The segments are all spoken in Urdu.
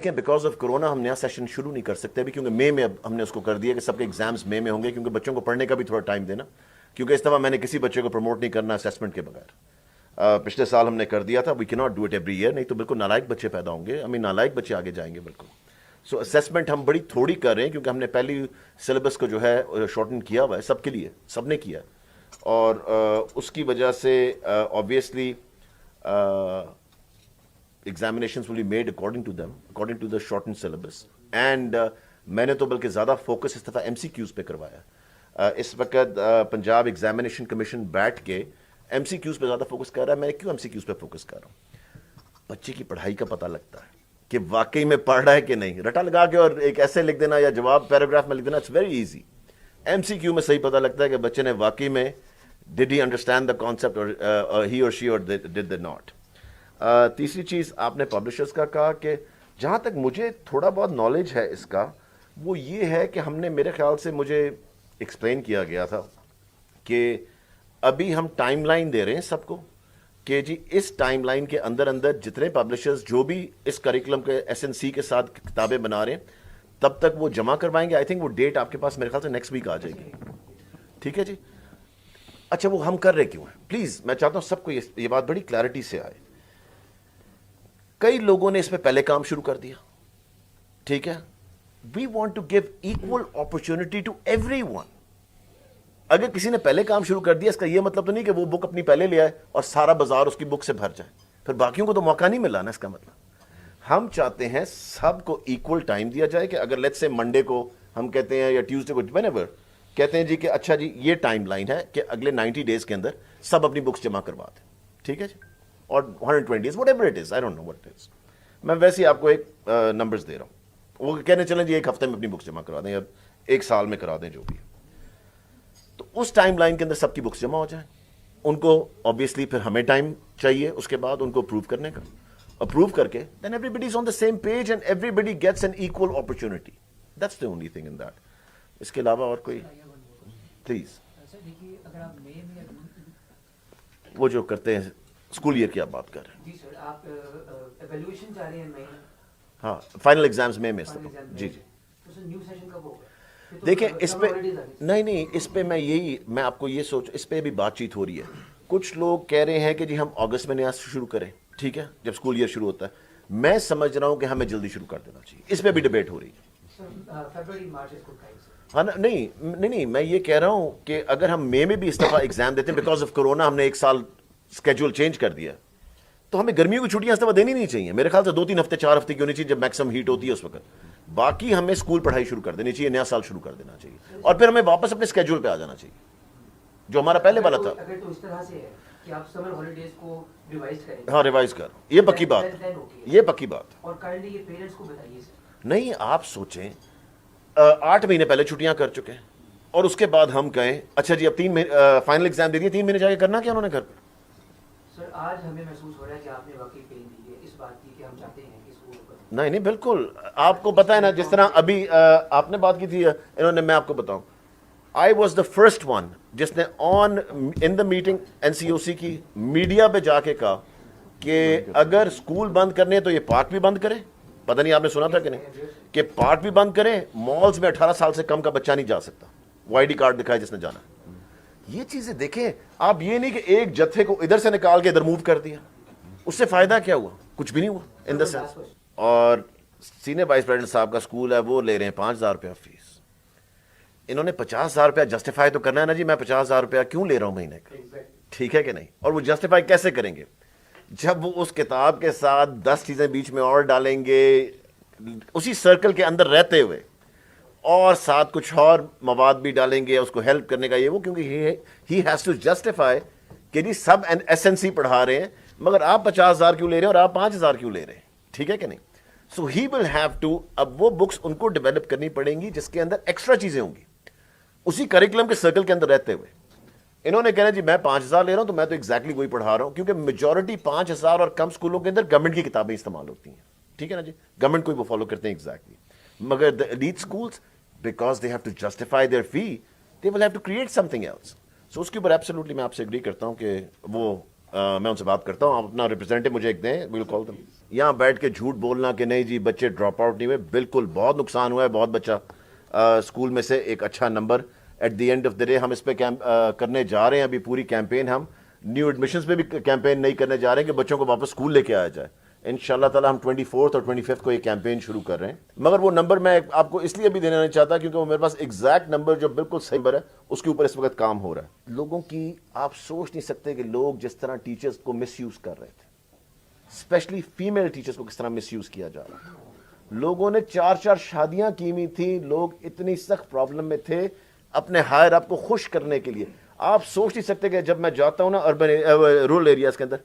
کہ بیکاز آف کرونا ہم نیا سیشن شروع نہیں کر سکتے ابھی، کیونکہ مئی میں اب ہم نے اس کو کر دیا کہ سب کے ایگزامز مئی میں ہوں گے، کیونکہ بچوں کو پڑھنے کا بھی تھوڑا ٹائم دینا، کیونکہ اس دفعہ میں نے کسی بچے کو پروموٹ نہیں کرنا اسیسمنٹ کے بغیر۔ پچھلے سال ہم نے کر دیا تھا، we can not do it every year, نہیں تو بالکل نالائق بچے پیدا ہوں گے، نالائق بچے آگے جائیں گے بالکل۔ سو اسیسمنٹ ہم بڑی تھوڑی کر رہے ہیں، کیونکہ ہم نے پہلی سلیبس کو جو ہے شارٹن کیا ہوا ہے سب کے لیے، سب نے کیا، اور اس کی وجہ سے obviously examinations will be made according to them, according to the shortened syllabus, and میں نے تو بلکہ زیادہ فوکس اس دفعہ ایم سی کیوز پہ کروایا۔ اس وقت پنجاب ایگزامینیشن کمیشن بیٹھ کے ایم سی کیوز پہ زیادہ فوکس کر رہا ہے۔ میں کیوں ایم سی کیوز پہ فوکس کر رہا ہوں؟ بچے کی پڑھائی کا پتہ لگتا ہے کہ واقعی میں پڑھ رہا ہے کہ نہیں، رٹا لگا کے اور ایک ایسے لکھ دینا یا جواب پیراگراف میں لکھ دینا، it's very easy. M C Q میں صحیح پتہ لگتا ہے کہ بچے نے واقعی میں ڈڈ ہی انڈرسٹینڈ دا کانسیپٹ، اور ہی اور شی اور ڈڈ دا ناٹ۔ تیسری چیز آپ نے پبلشرز کا کہا، کہ جہاں تک مجھے تھوڑا بہت نالج ہے اس کا، وہ یہ ہے کہ ہم نے، میرے خیال سے مجھے ایکسپلین کیا گیا تھا کہ ابھی ہم ٹائم لائن دے رہے ہیں سب کو، کہ جی اس ٹائم لائن کے اندر اندر جتنے پبلشرز جو بھی اس کریکولم کے ایس این سی کے ساتھ کتابیں بنا رہے ہیں تب تک وہ جمع کروائیں گے۔ آئی تھنک وہ ڈیٹ آپ کے پاس میرے خیال سے نیکسٹ ویک آ جائے گی، ٹھیک ہے جی؟ اچھا، وہ ہم کر رہے کیوں ہیں؟ پلیز میں چاہتا ہوں سب کو یہ بات بڑی کلیئرٹی سے آئے۔ کئی لوگوں نے اس پہ پہلے کام شروع کر دیا، ٹھیک ہے؟ We want to give equal opportunity to everyone. اگر کسی نے پہلے کام شروع کر دیا، اس کا یہ مطلب تو نہیں کہ وہ بک اپنی پہلے لے آئے اور سارا بازار اس کی بک سے بھر جائے، پھر باقیوں کو تو موقع نہیں ملا نا۔ اس کا مطلب ہم چاہتے ہیں سب کو ایکول ٹائم دیا جائے، کہ اگر لیٹس سے منڈے کو ہم کہتے ہیں یا ٹیوزڈے کو whenever کہتے ہیں جی کہ اچھا جی یہ ٹائم لائن ہے کہ اگلے 90 ڈیز کے اندر سب اپنی بکس جمع کروا دیں، ٹھیک ہے جی؟ اور 120 days whatever it is, I don't know what it is۔ میں ویسے ہی آپ کو ایک نمبرز دے رہا ہوں، وہ کہنے چلیں جی ایک ہفتے میں اپنی بکس جمع کرا دیں یا ایک سال میں کرا دیں، جو بھی ہے۔ تو اس ٹائم لائن کے اندر سب کی بکس جمع ہو جائیں، ان کو obviously پھر ہمیں ٹائم چاہیے اس کے بعد ان کو اپروو کرنے کا، اپروو کر کے then everybody is on the same page and everybody gets an equal opportunity. That's the only thing in that۔ اس کے علاوہ اور کوئی پلیز؟ وہ جو کرتے ہیں اسکول ایئر کی آپ بات کر رہے ہیں؟ جی سر، آپ ایویلویشن چاہ رہے ہیں مئی میں؟ ہاں، فائنل ایگزامز میں جی جی۔ تو سر نیو سیشن کب ہوگا؟ دیکھیں اس پہ نہیں، اس پہ میں آپ کو یہ اس پہ بھی بات چیت ہو رہی ہے۔ کچھ لوگ کہہ رہے ہیں کہ جی ہم اگست میں نیا شروع کریں، ٹھیک ہے، جب اسکول ایئر شروع ہوتا ہے۔ میں سمجھ رہا ہوں کہ ہمیں جلدی شروع کر دینا چاہیے، اس پہ بھی ڈبیٹ ہو رہی ہے۔ ہاں نہیں، میں یہ کہہ رہا ہوں کہ اگر ہم مئی میں بھی اس دفعہ ایگزام دیتے ہیں، بیکاز آف کرونا ہم نے ایک سال اسکیجول چینج کر دیا، تو ہمیں گرمیوں کی چھٹیاں اس دفعہ دینی نہیں چاہیے۔ میرے خیال سے 2-3 ہفتے 4 ہفتے کی ہونی چاہیے، جب میکسیمم ہیٹ ہوتی ہے اس وقت۔ باقی ہمیں اسکول پڑھائی شروع کر دینی چاہیے، نیا سال شروع کر دینا چاہیے، اور پھر ہمیں واپس اپنے اسکیجول پہ آ جانا چاہیے جو ہمارا پہلے والا تھا۔ اگر تو اس طرح سے ہے کہ آپ سمر ہالیڈیز کو ریوائز کریں، ہاں ریوائز کر، یہ پکی بات، یہ پکی بات۔ اور کرنٹلی یہ پیرنٹس کو بتائیے سر۔ نہیں، آپ سوچیں 8 مہینے پہلے چھٹیاں کر چکے ہیں، اور اس کے بعد ہم کہیں اچھا جی اب 3 مہینے فائنل ایگزام دے دیے، 3 مہینے جا کے کرنا کیا انہوں نے گھر پہ؟ سر آج ہمیں محسوس ہو رہا ہے کہ آپ نے واقعی پین دی ہے اس بات کی کہ ہم چاہتے ہیں کہ اسکول پر۔ نہیں بالکل، آپ کو پتہ ہے نا، جس طرح ابھی آپ نے بات کی تھی انہوں نے، میں آپ کو بتاؤں، I was the first one جس نے ان دا میٹنگ این سی او سی کی میڈیا پہ جا کے کہا کہ اگر اسکول بند کرنے ہیں تو یہ پارک بھی بند کرے۔ پتہ نہیں آپ نے سنا تھا کہ نہیں، کہ پارک بھی بند کریں، مالز میں 18 سال سے کم کا بچہ نہیں جا سکتا، وہ آئی ڈی کارڈ دکھائے جس نے جانا۔ یہ چیزیں دیکھیں آپ، یہ نہیں کہ ایک جتھے کو ادھر سے نکال کے ادھر موو کر دیا، اس سے فائدہ کیا ہوا؟ کچھ بھی نہیں ہوا ان دا سینس۔ اور سینئر وائس پریزیڈنٹ صاحب کا اسکول ہے، وہ لے رہے ہیں 5,000 روپیہ فیس۔ انہوں نے 50,000 روپیہ جسٹیفائی تو کرنا ہے نا جی، میں 50,000 روپیہ کیوں لے رہا ہوں مہینے کا، ٹھیک ہے کہ نہیں؟ اور وہ جسٹیفائی کیسے کریں گے؟ جب وہ اس کتاب کے ساتھ 10 چیزیں بیچ میں اور ڈالیں گے، اسی سرکل کے اندر رہتے ہوئے، اور ساتھ کچھ اور مواد بھی ڈالیں گے اس کو ہیلپ کرنے کا، یہ وہ، کیونکہ ہی ہیز ٹو جسٹیفائی کہ جی سب ایس این سی پڑھا رہے ہیں، مگر آپ 50,000 کیوں لے رہے ہیں اور آپ 5,000 کیوں لے رہے ہیں، ٹھیک ہے کہ نہیں؟ سو ہی ول ہیو ٹو، اب وہ بکس ان کو ڈیولپ کرنی پڑیں گی جس کے اندر ایکسٹرا چیزیں ہوں گی، اسی کریکولم کے سرکل کے اندر رہتے ہوئے۔ انہوں نے کہنا جی میں 5,000 لے رہا ہوں تو میں تو ایگزیکٹلی وہی پڑھا رہا ہوں، کیونکہ میجورٹی 5,000 اور کم اسکولوں کے اندر گورنمنٹ کی کتابیں استعمال ہوتی ہیں، ٹھیک ہے نا جی، گورنمنٹ کو ہی وہ فالو کرتے ہیں ایگزیکٹلی۔ مگر the elite schools, because they have to justify their fee, they will have to create something else۔ سو اس کے اوپر ایبسلیوٹلی میں آپ سے اگری کرتا ہوں کہ وہ میں ان سے بات کرتا ہوں, آپ اپنا ریپرزینٹیو مجھے ایک دیں, ویل کال دم. یہاں بیٹھ کے جھوٹ بولنا کہ نہیں جی بچے ڈراپ آؤٹ نہیں ہوئے, بالکل بہت نقصان ہوا ہے, بہت بچہ اسکول میں سے ایک اچھا number at the end of the day. ہم اس پہ کرنے جا رہے ہیں ابھی پوری کیمپین, ہم نیو ایڈمیشنز پہ بھی کیمپین نہیں کرنے جا رہے ہیں کہ بچوں کو واپس اسکول لے کے آیا جائے. انشاءاللہ تعالیٰ ہم 24 اور 25 کو یہ کیمپین شروع کر رہے ہیں, مگر وہ نمبر میں آپ کو اس لیے بھی دینا نہیں چاہتا کیونکہ وہ میرے پاس ایگزیکٹ نمبر جو بالکل صحیح نمبر ہے اس کے اوپر اس وقت کام ہو رہا ہے. لوگوں کی آپ سوچ نہیں سکتے کہ لوگ جس طرح ٹیچرز کو مس یوز کر رہے تھے, اسپیشلی فیمیل ٹیچرز کو کس طرح مس یوز کیا جا رہا ہے. لوگوں نے 4 شادیاں کی ہوئی تھیں, لوگ اتنی سخت پرابلم میں تھے اپنے ہائر اپ کو خوش کرنے کے لیے. آپ سوچ نہیں سکتے کہ جب میں جاتا ہوں نا اربن رورل ایریاز کے اندر,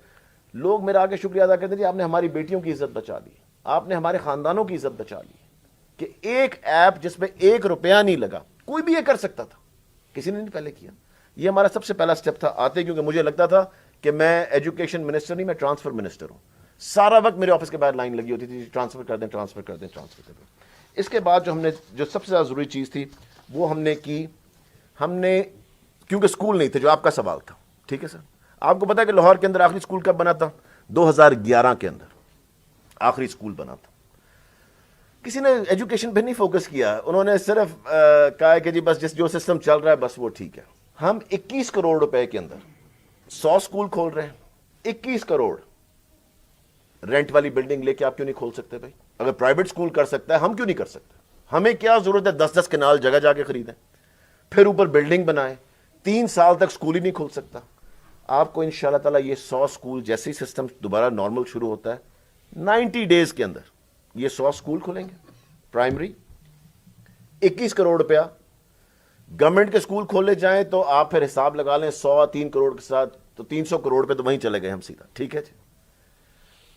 لوگ میرا آگے شکریہ ادا کرتے ہیں جی آپ نے ہماری بیٹیوں کی عزت بچا لی, آپ نے ہمارے خاندانوں کی عزت بچا لی. کہ ایک ایپ جس میں 1 روپیہ نہیں لگا, کوئی بھی یہ کر سکتا تھا, کسی نے نہیں پہلے کیا. یہ ہمارا سب سے پہلا سٹیپ تھا آتے, کیونکہ مجھے لگتا تھا کہ میں ایجوکیشن منسٹر نہیں, میں ٹرانسفر منسٹر ہوں. سارا وقت میرے آفس کے باہر لائن لگی ہوتی تھی, ٹرانسفر کر دیں ٹرانسفر کر دیں ٹرانسفر کر دیں. اس کے بعد جو سب سے زیادہ ضروری چیز تھی وہ ہم نے کی, ہم نے کیونکہ اسکول نہیں تھے, جو آپ کا سوال تھا, ٹھیک ہے سر, آپ کو پتا ہے کہ لاہور کے اندر آخری اسکول کب بنا تھا؟ 2011 کے اندر آخری اسکول بنا تھا. کسی نے ایجوکیشن پہ نہیں فوکس کیا, انہوں نے صرف کہا کہ جی بس جو سسٹم چل رہا ہے بس وہ ٹھیک ہے. ہم 21 کروڑ روپے کے اندر 100 اسکول کھول رہے ہیں. 21 کروڑ رینٹ والی بلڈنگ لے کے آپ کیوں نہیں کھول سکتے بھائی؟ اگر پرائیویٹ اسکول کر سکتا ہے ہم کیوں نہیں کر سکتے؟ ہمیں کیا ضرورت ہے 10 کنال جگہ جا کے خریدیں, پھر اوپر بلڈنگ بنائیں, 3 سال تک اسکول ہی نہیں کھول سکتا. آپ کو انشاءاللہ تعالیٰ یہ 100 اسکول جیسے ہی سسٹم دوبارہ نارمل شروع ہوتا ہے 90 ڈیز کے اندر یہ 100 اسکول کھلیں گے پرائمری. 21 کروڑ روپیہ گورنمنٹ کے اسکول کھولے جائیں تو آپ پھر حساب لگا لیں 3 کروڑ کے ساتھ تو 300 کروڑ پہ تو وہیں چلے گئے ہم سیدھا, ٹھیک ہے جی,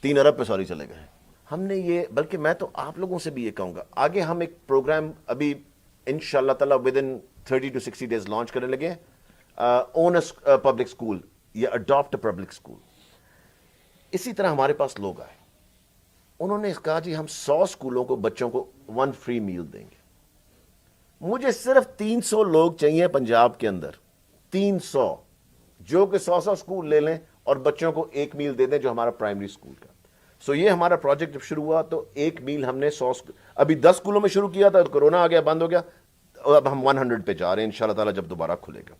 3 ارب پہ سوری چلے گئے. ہم نے یہ, بلکہ میں تو آپ لوگوں سے بھی یہ کہوں گا, آگے ہم ایک پروگرام ابھی انشاءاللہ تعالیٰ ودن 30 to 60 days لانچ کرنے لگے, اون پبلک اسکول یا اڈاپٹ پبلک اسکول. اسی طرح ہمارے پاس لوگ آئے, انہوں نے کہا جی ہم 100 اسکولوں کو بچوں کو 1 فری میل دیں گے. مجھے صرف 300 لوگ چاہیے پنجاب کے اندر, 300 جو کہ 100 اسکول لے لیں اور بچوں کو 1 میل دے دیں, جو ہمارا پرائمری اسکول کا. سو یہ ہمارا پروجیکٹ جب شروع ہوا تو 1 میل ہم نے 100 ابھی 10 اسکولوں میں شروع کیا تھا, کرونا آ گیا بند ہو گیا, اب ہم 100 پہ جا رہے ہیں انشاءاللہ تعالیٰ جب دوبارہ کھلے گا.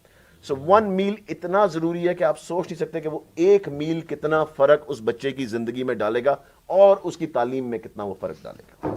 سو 1 میل اتنا ضروری ہے کہ آپ سوچ نہیں سکتے کہ وہ 1 میل کتنا فرق اس بچے کی زندگی میں ڈالے گا اور اس کی تعلیم میں کتنا وہ فرق ڈالے گا.